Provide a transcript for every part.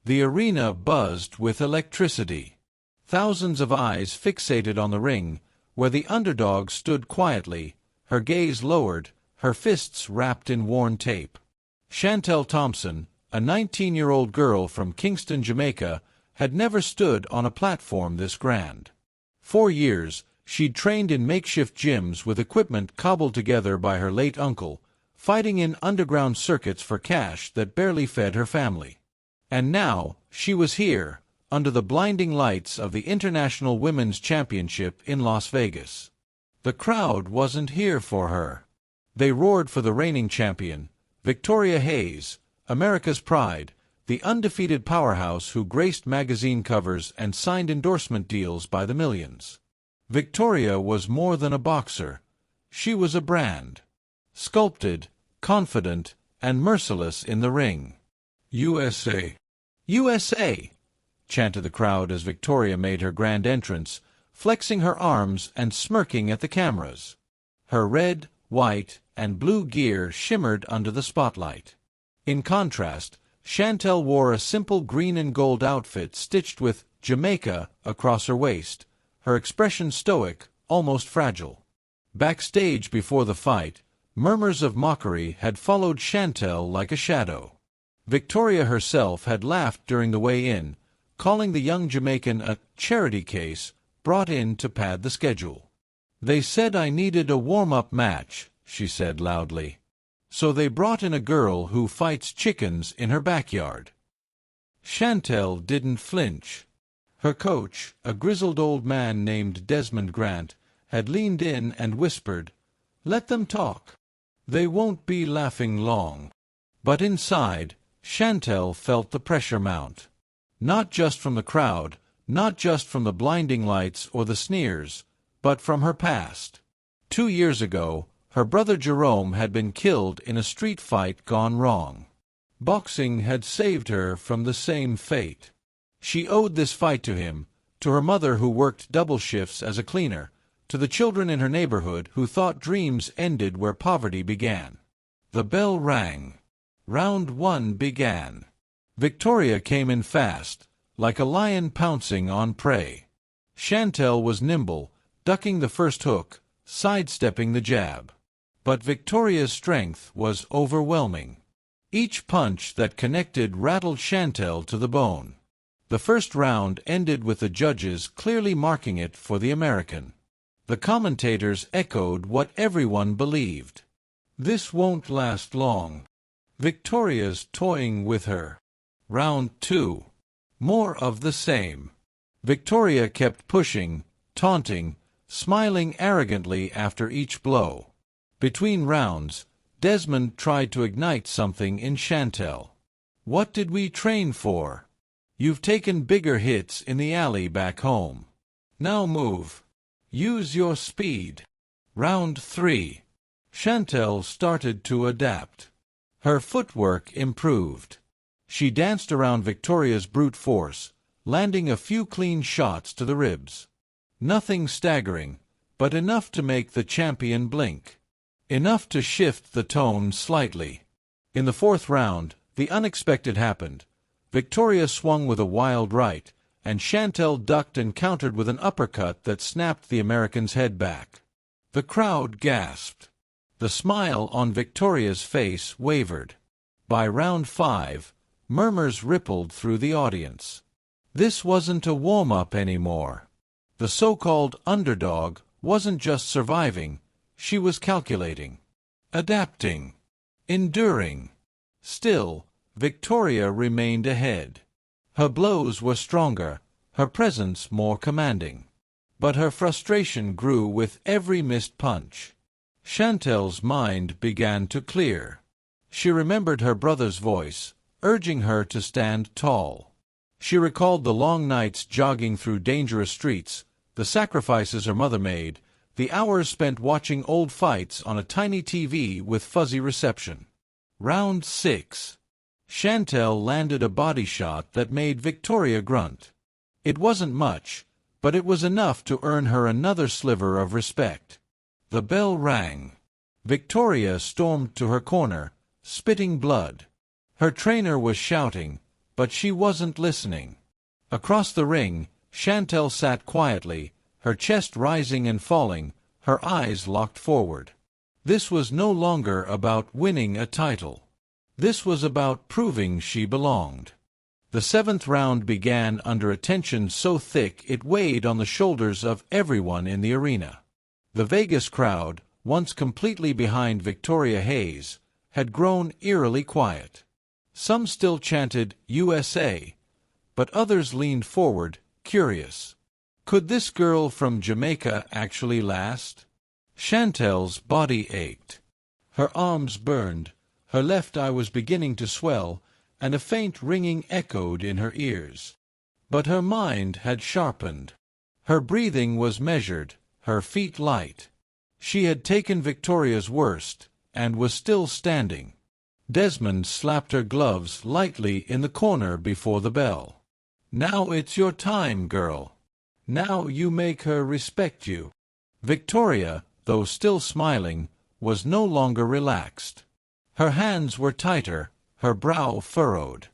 The arena buzzed with electricity. Thousands of eyes fixated on the ring, where the underdog stood quietly, her gaze lowered, her fists wrapped in worn tape. Chantelle Thompson, a 19-year-old girl from Kingston, Jamaica, had never stood on a platform this grand. 4 years, she'd trained in makeshift gyms with equipment cobbled together by her late uncle, fighting in underground circuits for cash that barely fed her family. And now, she was here, under the blinding lights of the International Women's Championship in Las Vegas. The crowd wasn't here for her. They roared for the reigning champion, Victoria Hayes, America's pride, the undefeated powerhouse who graced magazine covers and signed endorsement deals by the millions. Victoria was more than a boxer. She was a brand. Sculpted, confident, and merciless in the ring. USA! USA! Chanted the crowd as Victoria made her grand entrance, flexing her arms and smirking at the cameras. Her red, white, and blue gear shimmered under the spotlight. In contrast, Chantelle wore a simple green and gold outfit stitched with Jamaica across her waist, her expression stoic, almost fragile. Backstage before the fight, murmurs of mockery had followed Chantelle like a shadow. Victoria herself had laughed during the weigh-in, calling the young Jamaican a charity case brought in to pad the schedule. "They said I needed a warm-up match," she said loudly. "So they brought in a girl who fights chickens in her backyard." Chantelle didn't flinch. Her coach, a grizzled old man named Desmond Grant, had leaned in and whispered, "Let them talk. They won't be laughing long." But inside, Chantelle felt the pressure mount. Not just from the crowd, not just from the blinding lights or the sneers, but from her past. 2 years ago, her brother Jerome had been killed in a street fight gone wrong. Boxing had saved her from the same fate. She owed this fight to him, to her mother who worked double shifts as a cleaner, to the children in her neighborhood who thought dreams ended where poverty began. The bell rang. Round 1 began. Victoria came in fast, like a lion pouncing on prey. Chantelle was nimble, ducking the first hook, sidestepping the jab. But Victoria's strength was overwhelming. Each punch that connected rattled Chantelle to the bone. The first round ended with the judges clearly marking it for the American. The commentators echoed what everyone believed. "This won't last long. Victoria's toying with her." Round 2. More of the same. Victoria kept pushing, taunting, smiling arrogantly after each blow. Between rounds, Desmond tried to ignite something in Chantelle. "What did we train for? You've taken bigger hits in the alley back home. Now move. Use your speed." Round 3. Chantelle started to adapt. Her footwork improved. She danced around Victoria's brute force, landing a few clean shots to the ribs. Nothing staggering, but enough to make the champion blink. Enough to shift the tone slightly. In the 4th round, the unexpected happened. Victoria swung with a wild right, and Chantelle ducked and countered with an uppercut that snapped the American's head back. The crowd gasped. The smile on Victoria's face wavered. By round 5, murmurs rippled through the audience. This wasn't a warm-up anymore. The so-called underdog wasn't just surviving, she was calculating, adapting, enduring. Still, Victoria remained ahead. Her blows were stronger, her presence more commanding. But her frustration grew with every missed punch. Chantelle's mind began to clear. She remembered her brother's voice, urging her to stand tall. She recalled the long nights jogging through dangerous streets, the sacrifices her mother made, the hours spent watching old fights on a tiny TV with fuzzy reception. Round 6. Chantelle landed a body shot that made Victoria grunt. It wasn't much, but it was enough to earn her another sliver of respect. The bell rang. Victoria stormed to her corner, spitting blood. Her trainer was shouting, But she wasn't listening. Across the ring, Chantelle sat quietly, her chest rising and falling, her eyes locked forward. This was no longer about winning a title. This was about proving she belonged. The seventh round began under a tension so thick it weighed on the shoulders of everyone in the arena. The Vegas crowd, once completely behind Victoria Hayes, had grown eerily quiet. Some still chanted USA, but others leaned forward, curious. Could this girl from Jamaica actually last? Chantelle's body ached. Her arms burned, her left eye was beginning to swell, and a faint ringing echoed in her ears. But her mind had sharpened. Her breathing was measured, her feet light. She had taken Victoria's worst, and was still standing. Desmond slapped her gloves lightly in the corner before the bell. "Now it's your time, girl. Now you make her respect you." Victoria, though still smiling, was no longer relaxed. Her hands were tighter, her brow furrowed.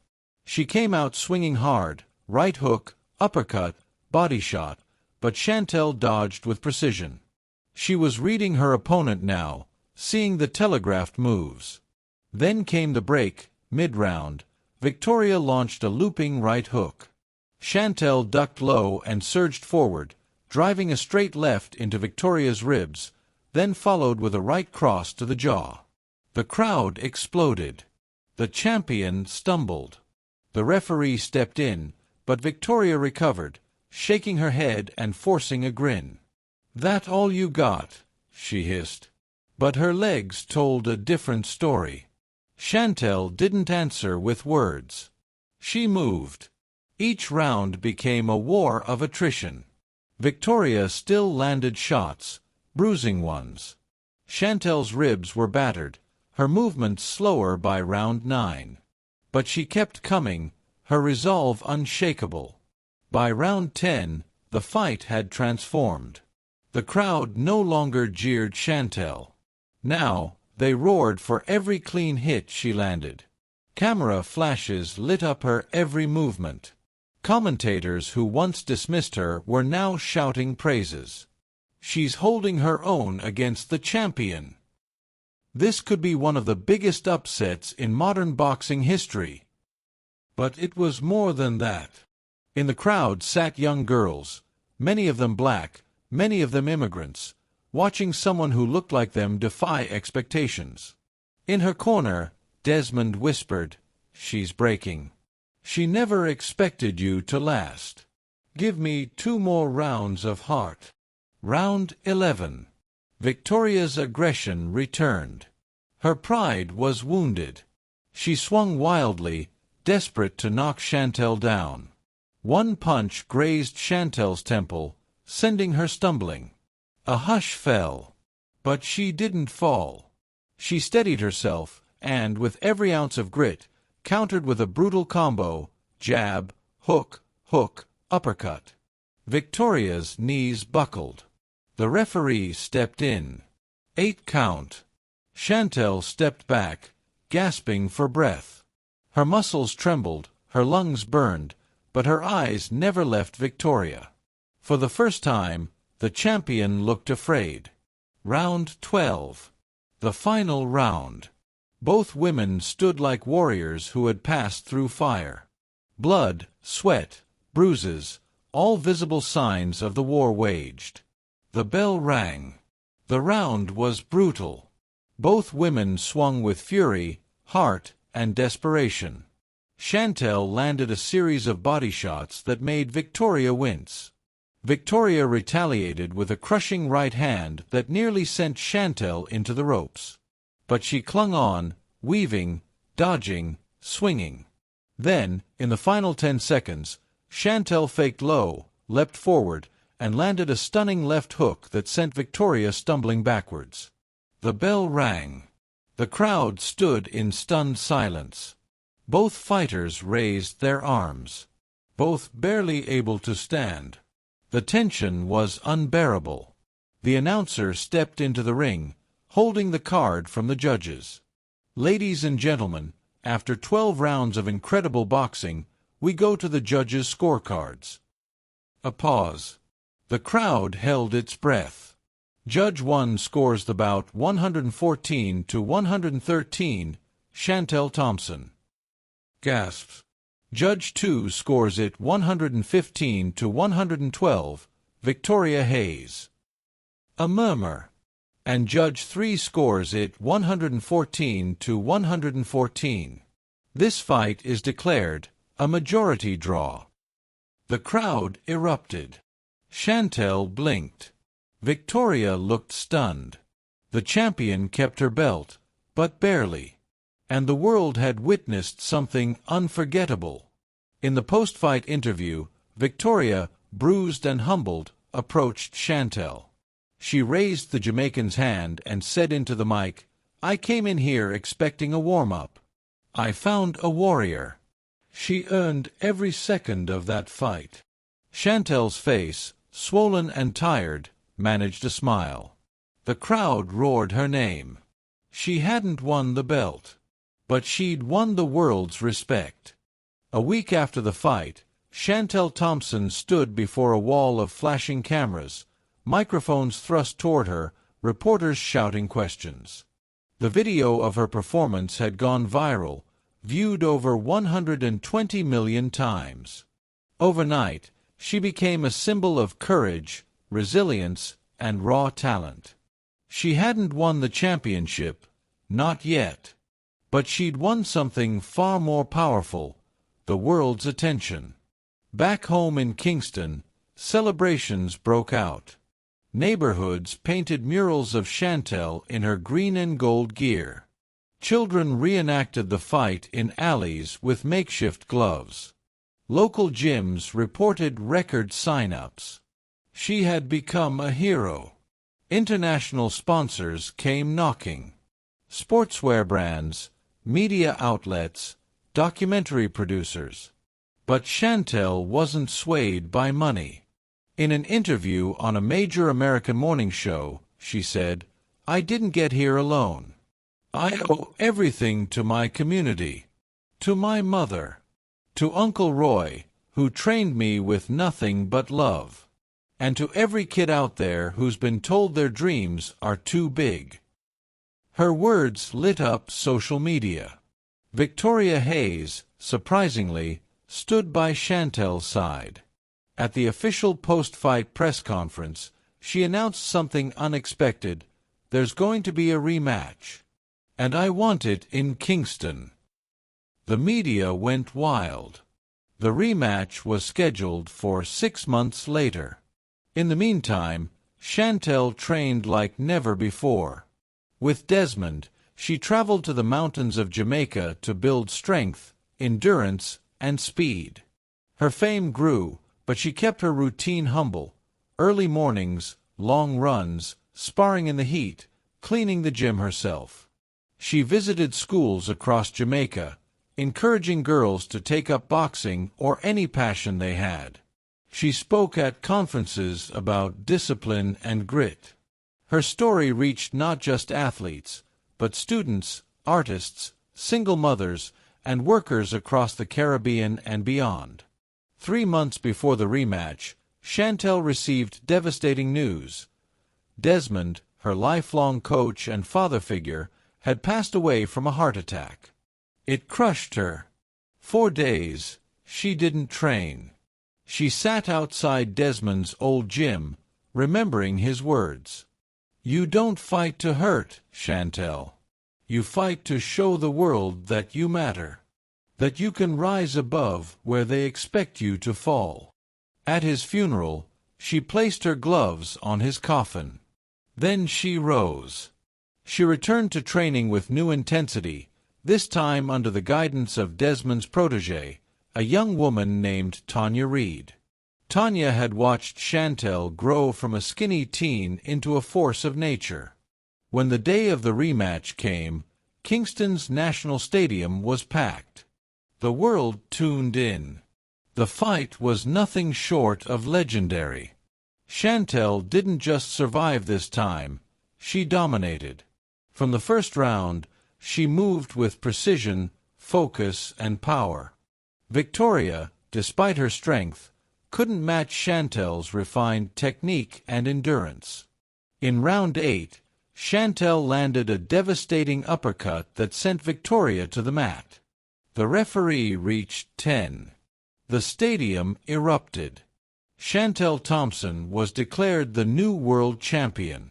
She came out swinging hard, right hook, uppercut, body shot, but Chantelle dodged with precision. She was reading her opponent now, seeing the telegraphed moves. Then came the break, mid-round. Victoria launched a looping right hook. Chantelle ducked low and surged forward, driving a straight left into Victoria's ribs, then followed with a right cross to the jaw. The crowd exploded. The champion stumbled. The referee stepped in, but Victoria recovered, shaking her head and forcing a grin. "That all you got?" she hissed. But her legs told a different story. Chantelle didn't answer with words. She moved. Each round became a war of attrition. Victoria still landed shots, bruising ones. Chantelle's ribs were battered, her movements slower by round 9. But she kept coming, her resolve unshakable. By round 10, the fight had transformed. The crowd no longer jeered Chantelle. Now, they roared for every clean hit she landed. Camera flashes lit up her every movement. Commentators who once dismissed her were now shouting praises. "She's holding her own against the champion." This could be one of the biggest upsets in modern boxing history. But it was more than that. In the crowd sat young girls, many of them black, many of them immigrants, watching someone who looked like them defy expectations. In her corner, Desmond whispered, "She's breaking. She never expected you to last. Give me 2 more rounds of heart." Round 11. Victoria's aggression returned. Her pride was wounded. She swung wildly, desperate to knock Chantelle down. One punch grazed Chantelle's temple, sending her stumbling. A hush fell. But she didn't fall. She steadied herself, and, with every ounce of grit, countered with a brutal combo, jab, hook, hook, uppercut. Victoria's knees buckled. The referee stepped in. 8 count. Chantelle stepped back, gasping for breath. Her muscles trembled, her lungs burned, but her eyes never left Victoria. For the first time, the champion looked afraid. Round 12. The final round. Both women stood like warriors who had passed through fire. Blood, sweat, bruises, all visible signs of the war waged. The bell rang. The round was brutal. Both women swung with fury, heart, and desperation. Chantelle landed a series of body shots that made Victoria wince. Victoria retaliated with a crushing right hand that nearly sent Chantelle into the ropes. But she clung on, weaving, dodging, swinging. Then, in the final 10 seconds, Chantelle faked low, leapt forward, and landed a stunning left hook that sent Victoria stumbling backwards. The bell rang. The crowd stood in stunned silence. Both fighters raised their arms. Both barely able to stand. The tension was unbearable. The announcer stepped into the ring, holding the card from the judges. "Ladies and gentlemen, after 12 rounds of incredible boxing, we go to the judges' scorecards. A pause. The crowd held its breath. Judge 1 scores the bout 114 to 113, Chantelle Thompson. Gasps. Judge 2 scores it 115 to 112, Victoria Hayes. A murmur. And Judge 3 scores it 114 to 114. This fight is declared a majority draw. The crowd erupted. Chantelle blinked. Victoria looked stunned. The champion kept her belt, but barely. And the world had witnessed something unforgettable. In the post-fight interview, Victoria, bruised and humbled, approached Chantelle. She raised the Jamaican's hand and said into the mic, "I came in here expecting a warm-up. I found a warrior. She earned every second of that fight." Chantelle's face, swollen and tired, managed a smile. The crowd roared her name. She hadn't won the belt, but she'd won the world's respect. A week after the fight, Chantelle Thompson stood before a wall of flashing cameras, microphones thrust toward her, reporters shouting questions. The video of her performance had gone viral, viewed over 120 million times. Overnight, she became a symbol of courage, resilience, and raw talent. She hadn't won the championship, not yet. But she'd won something far more powerful, the world's attention. Back home in Kingston, celebrations broke out. Neighborhoods painted murals of Chantelle in her green and gold gear. Children reenacted the fight in alleys with makeshift gloves. Local gyms reported record sign-ups. She had become a hero. International sponsors came knocking. Sportswear brands, media outlets, documentary producers. But Chantelle wasn't swayed by money. In an interview on a major American morning show, she said, "I didn't get here alone. I owe everything to my community, to my mother, to Uncle Roy, who trained me with nothing but love, and to every kid out there who's been told their dreams are too big." Her words lit up social media. Victoria Hayes, surprisingly, stood by Chantelle's side. At the official post-fight press conference, she announced something unexpected: "There's going to be a rematch. And I want it in Kingston." The media went wild. The rematch was scheduled for 6 months later. In the meantime, Chantelle trained like never before. With Desmond, she traveled to the mountains of Jamaica to build strength, endurance, and speed. Her fame grew, but she kept her routine humble: early mornings, long runs, sparring in the heat, cleaning the gym herself. She visited schools across Jamaica, encouraging girls to take up boxing or any passion they had. She spoke at conferences about discipline and grit. Her story reached not just athletes, but students, artists, single mothers, and workers across the Caribbean and beyond. 3 months before the rematch, Chantelle received devastating news. Desmond, her lifelong coach and father figure, had passed away from a heart attack. It crushed her. 4 days, she didn't train. She sat outside Desmond's old gym, remembering his words. "You don't fight to hurt, Chantelle. You fight to show the world that you matter, that you can rise above where they expect you to fall." At his funeral, she placed her gloves on his coffin. Then she rose. She returned to training with new intensity, this time under the guidance of Desmond's protégé, a young woman named Tanya Reid. Tanya had watched Chantelle grow from a skinny teen into a force of nature. When the day of the rematch came, Kingston's National Stadium was packed. The world tuned in. The fight was nothing short of legendary. Chantelle didn't just survive this time, she dominated. From the first round, she moved with precision, focus, and power. Victoria, despite her strength, couldn't match Chantelle's refined technique and endurance. In round 8, Chantelle landed a devastating uppercut that sent Victoria to the mat. The referee reached 10. The stadium erupted. Chantelle Thompson was declared the new world champion.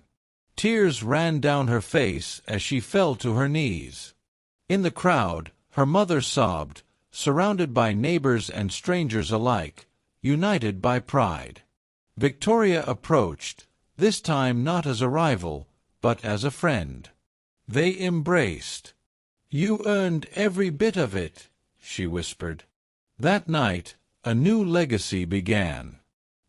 Tears ran down her face as she fell to her knees. In the crowd, her mother sobbed, surrounded by neighbors and strangers alike, united by pride. Victoria approached, this time not as a rival, but as a friend. They embraced. "You earned every bit of it," she whispered. That night, a new legacy began.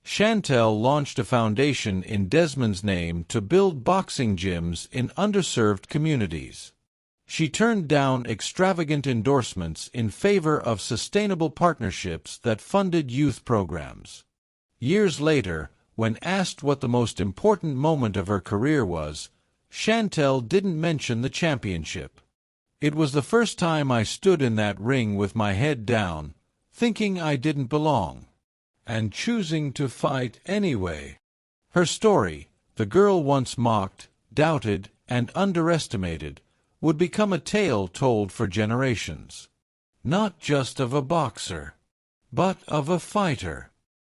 Chantelle launched a foundation in Desmond's name to build boxing gyms in underserved communities. She turned down extravagant endorsements in favor of sustainable partnerships that funded youth programs. Years later, when asked what the most important moment of her career was, Chantelle didn't mention the championship. "It was the first time I stood in that ring with my head down, thinking I didn't belong, and choosing to fight anyway." Her story, the girl once mocked, doubted, and underestimated, would become a tale told for generations. Not just of a boxer, but of a fighter.